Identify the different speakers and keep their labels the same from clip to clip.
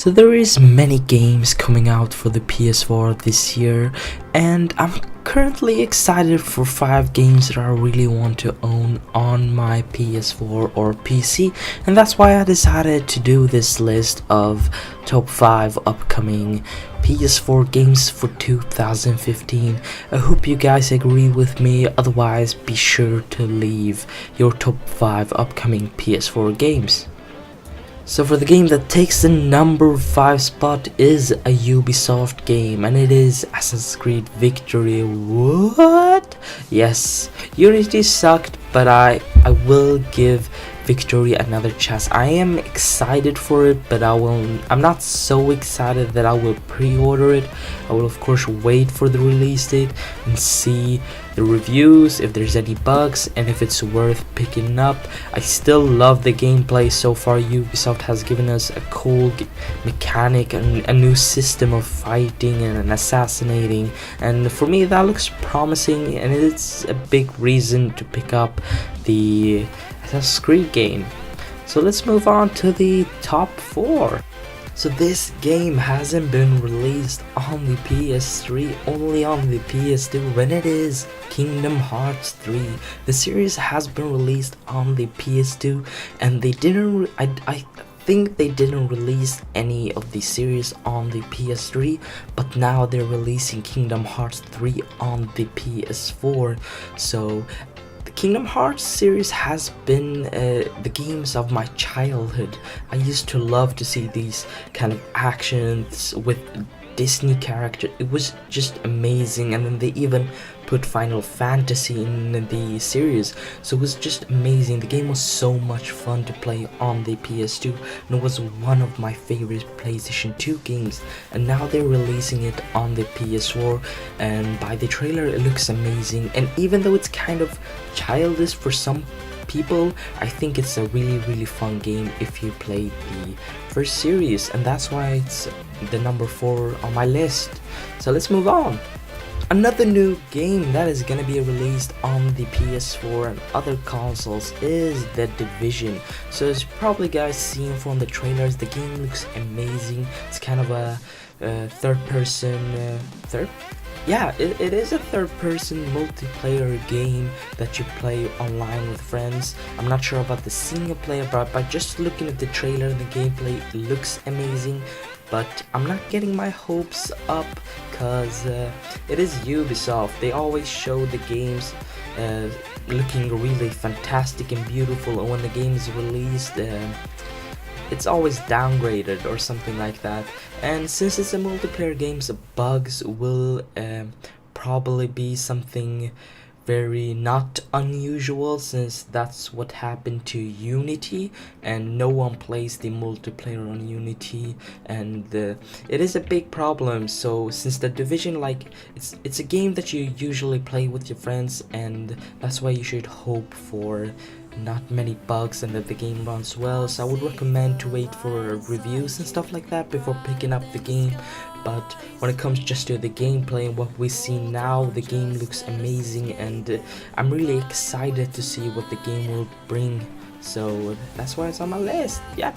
Speaker 1: So there is many games coming out for the PS4 this year, and I'm currently excited for 5 games that I really want to own on my PS4 or PC, and that's why I decided to do this list of top 5 upcoming PS4 games for 2015. I hope you guys agree with me, otherwise be sure to leave your top 5 upcoming PS4 games. So for the game that takes the number 5 spot is a Ubisoft game, and it is Assassin's Creed Victory. What? Yes, Unity sucked, but I will give Victory another chance. I am excited for it, but I'm not so excited that I will pre-order it. I will of course wait for the release date and see the reviews, if there's any bugs, and if it's worth picking up. I still love the gameplay so far. Ubisoft has given us a cool mechanic and a new system of fighting and assassinating, and for me that looks promising, and it's a big reason to pick up the Assassin's Creed game. So let's move on to the top 4. So this game hasn't been released on the PS3, only on the PS2, when it is Kingdom Hearts 3. The series has been released on the PS2, and they didn't I think they didn't release any of the series on the PS3, but now they're releasing Kingdom Hearts 3 on the PS4. So Kingdom Hearts series has been the games of my childhood. I used to love to see these kind of actions with Disney characters. It was just amazing, and then they even put Final Fantasy in the series, so it was just amazing. The game was so much fun to play on the PS2, and it was one of my favorite PlayStation 2 games, and now they're releasing it on the PS4, and by the trailer it looks amazing. And even though it's kind of childish for some people, I think it's a really fun game if you play the first series, and that's why it's the number 4 on my list. So let's move on. Another new game that is gonna be released on the PS4 and other consoles is The Division. So as you probably guys seen from the trailers, the game looks amazing. It's kind of a it is a third-person multiplayer game that you play online with friends. I'm not sure about the single player, but by just looking at the trailer, the gameplay looks amazing. But I'm not getting my hopes up, because it is Ubisoft. They always show the games looking really fantastic and beautiful, and when the game is released, it's always downgraded or something like that. And since it's a multiplayer game, so bugs will probably be something very not unusual, since that's what happened to Unity, and no one plays the multiplayer on Unity, and it is a big problem. So since The Division, like, it's a game that you usually play with your friends, and that's why you should hope for not many bugs and that the game runs well. So I would recommend to wait for reviews and stuff like that before picking up the game. But when it comes just to the gameplay and what we see now, the game looks amazing, and I'm really excited to see what the game will bring. So that's why it's on my list. Yeah,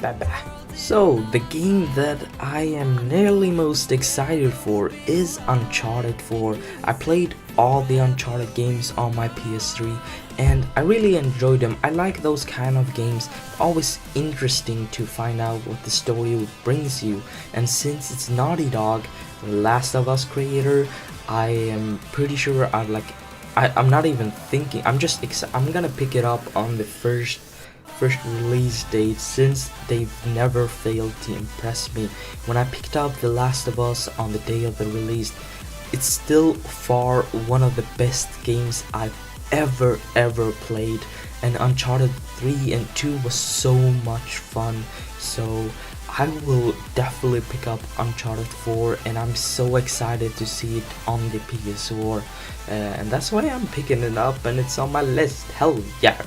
Speaker 1: So the game that I am nearly most excited for is Uncharted 4. I played all the Uncharted games on my PS3, and I really enjoyed them. I like those kind of games. Always interesting to find out what the story brings you. And since it's Naughty Dog, Last of Us creator, I am pretty sure I'm not even thinking. I'm gonna pick it up on the first release date, since they've never failed to impress me. When I picked up The Last of Us on the day of the release, it's still far one of the best games I've ever played, and Uncharted 3 and 2 was so much fun. So I will definitely pick up Uncharted 4, and I'm so excited to see it on the PS4, and that's why I'm picking it up, and it's on my list. Hell yeah.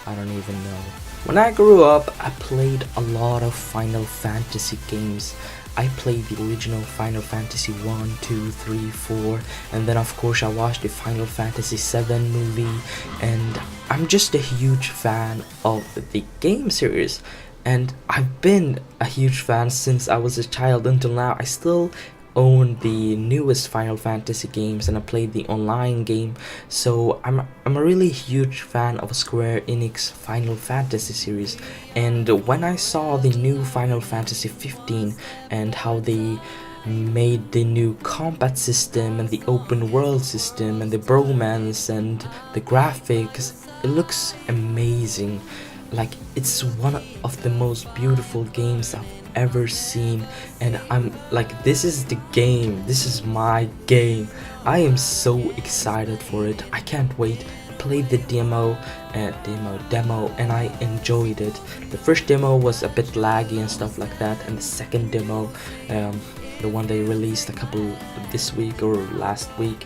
Speaker 1: I don't even know. When I grew up, I played a lot of Final Fantasy games. I played the original Final Fantasy 1, 2, 3, 4, and then of course I watched the Final Fantasy 7 movie, and I'm just a huge fan of the game series. and I've been a huge fan since I was a child until now. I still own the newest Final Fantasy games, and I played the online game, so I'm a really huge fan of Square Enix Final Fantasy series. And when I saw the new Final Fantasy 15 and how they made the new combat system and the open world system and the bromance and the graphics, it looks amazing. Like, it's one of the most beautiful games I've ever seen, and I'm like, this is the game, this is my game. I am so excited for it. I can't wait. I played the demo and I enjoyed it. The first demo was a bit laggy and stuff like that, and the second demo, the one they released a couple this week or last week,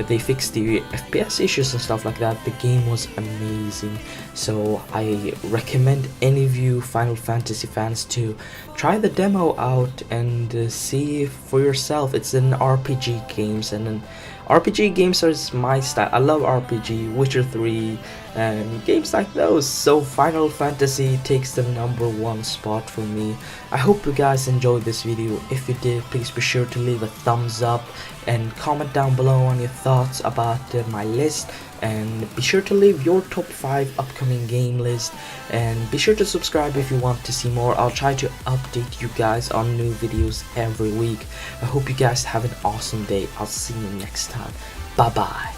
Speaker 1: they fixed the FPS issues and stuff like that. The game was amazing, so I recommend any of you Final Fantasy fans to try the demo out and see for yourself. It's an RPG games, and RPG games are my style. I love RPG, Witcher 3, and games like those. So Final Fantasy takes the #1 spot for me. I hope you guys enjoyed this video. If you did, please be sure to leave a thumbs up and comment down below on your thoughts about my list, and be sure to leave your top 5 upcoming game list, and be sure to subscribe if you want to see more. I'll try to update you guys on new videos every week. I hope you guys have an awesome day. I'll see you next time. Bye bye.